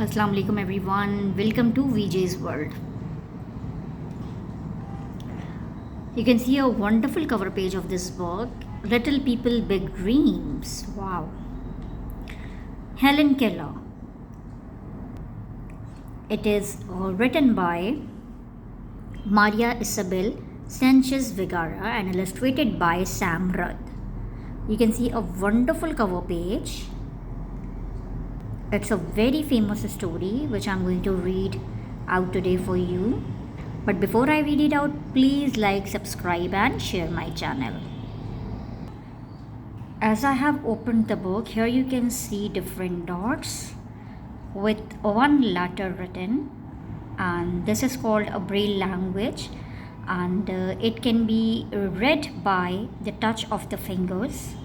Assalamu alaikum everyone. Welcome to VJ's World. You can see a wonderful cover page of this book, Little People Big Dreams. Wow. Helen Keller. It is written by Maria Isabel Sanchez Vigara and illustrated by Sam Rudd. You can see a wonderful cover page. It's a very famous story which I'm going to read out today for you. But before I read it out, please like, subscribe and share my channel. As I have opened the book, here you can see different dots with one letter written, and this is called a Braille language, and it can be read by the touch of the fingers,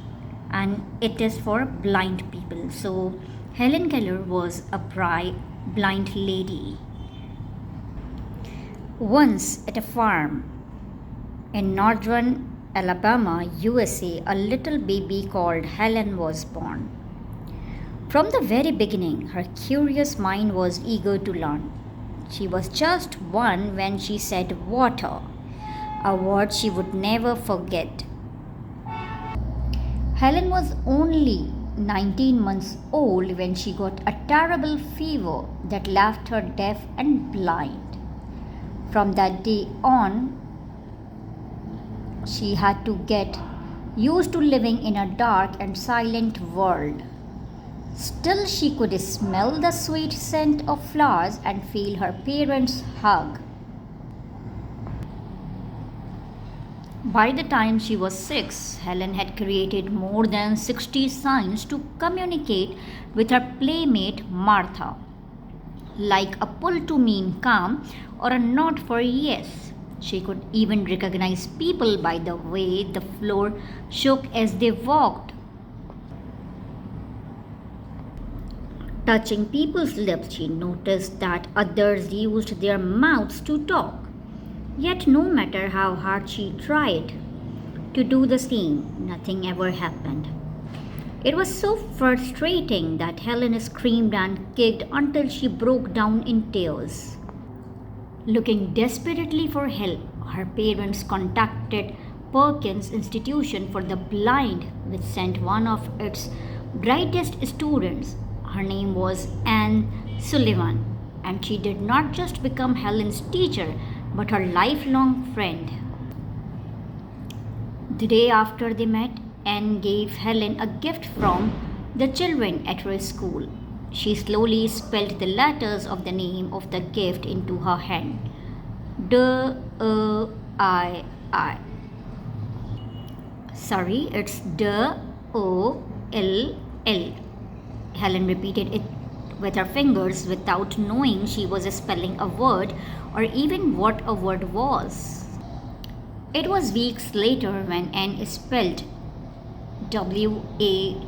and it is for blind people. So Helen Keller was a blind lady. Once at a farm in northern Alabama, USA, a little baby called Helen was born. From the very beginning, her curious mind was eager to learn. She was just one when she said water, a word she would never forget. Helen was only 19 months old when she got a terrible fever that left her deaf and blind. From that day on, she had to get used to living in a dark and silent world. Still, she could smell the sweet scent of flowers and feel her parents' hug. By the time she was 6, Helen had created more than 60 signs to communicate with her playmate Martha, like a pull to mean come or a nod for yes. She could even recognize people by the way the floor shook as they walked. Touching people's lips, she noticed that others used their mouths to talk. Yet, no matter how hard she tried to do the same, nothing ever happened. It was so frustrating that Helen screamed and kicked until she broke down in tears. Looking desperately for help, her parents contacted Perkins Institution for the Blind, which sent one of its brightest students. Her name was Anne Sullivan, and she did not just become Helen's teacher but her lifelong friend. The day after they met, Anne gave Helen a gift from the children at her school. She slowly spelled the letters of the name of the gift into her hand. D-O-I-I. Sorry, it's D-O-L-L. Helen repeated it with her fingers without knowing she was spelling a word or even what a word was. It was weeks later when Anne spelled W-A-T-E-R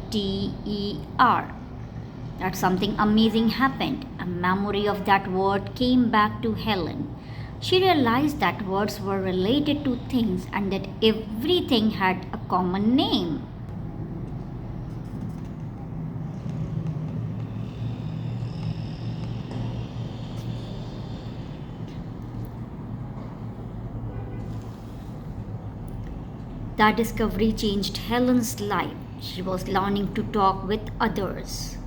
that something amazing happened. A memory of that word came back to Helen. She realized that words were related to things and that everything had a common name. That discovery changed Helen's life. She was learning to talk with others.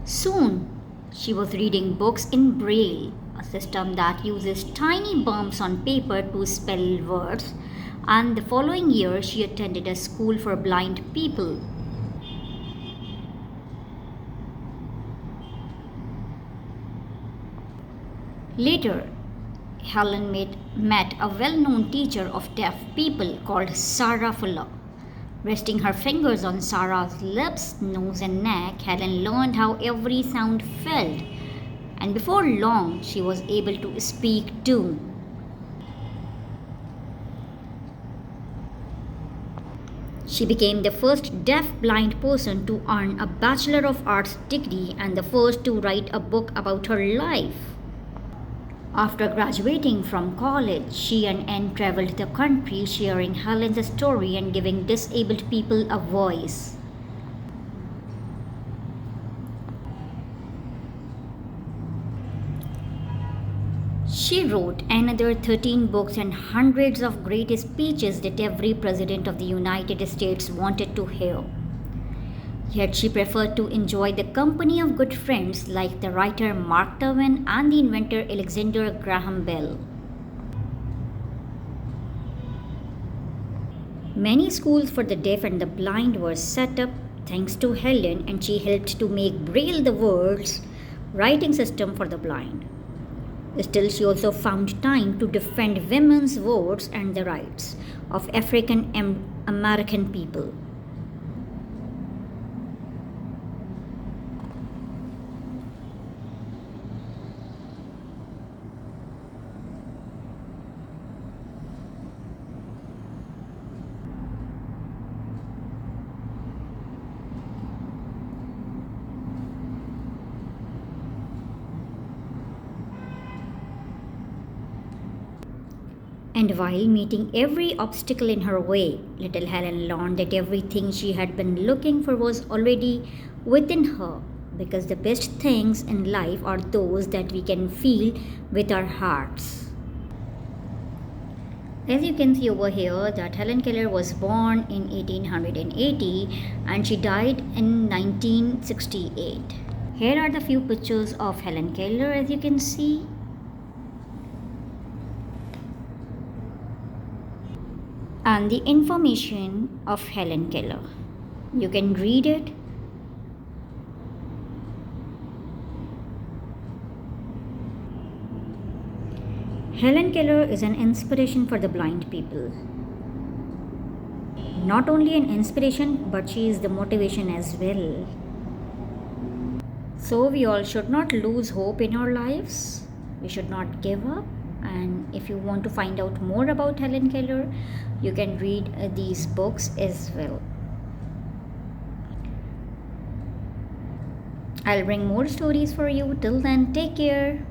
Soon, she was reading books in Braille, a system that uses tiny bumps on paper to spell words, and the following year she attended a school for blind people. Later, Helen met a well-known teacher of deaf people called Sarah Fuller. Resting her fingers on Sarah's lips, nose and neck, Helen learned how every sound felt, and before long she was able to speak too. She became the first deaf-blind person to earn a Bachelor of Arts degree and the first to write a book about her life. After graduating from college, she and Anne traveled the country sharing Helen's story and giving disabled people a voice. She wrote another 13 books and hundreds of great speeches that every president of the United States wanted to hear. Yet she preferred to enjoy the company of good friends like the writer Mark Twain and the inventor Alexander Graham Bell. Many schools for the deaf and the blind were set up thanks to Helen, and she helped to make Braille the world's writing system for the blind. Still, she also found time to defend women's votes and the rights of African American people. And while meeting every obstacle in her way, little Helen learned that everything she had been looking for was already within her, because the best things in life are those that we can feel with our hearts. As you can see over here, that Helen Keller was born in 1880 and she died in 1968. Here are the few pictures of Helen Keller, as you can see. And the information of Helen Keller. You can read it. Helen Keller is an inspiration for the blind people. Not only an inspiration, but she is the motivation as well. So we all should not lose hope in our lives. We should not give up. And if you want to find out more about Helen Keller, you can read these books as well. I'll bring more stories for you. Till then, take care.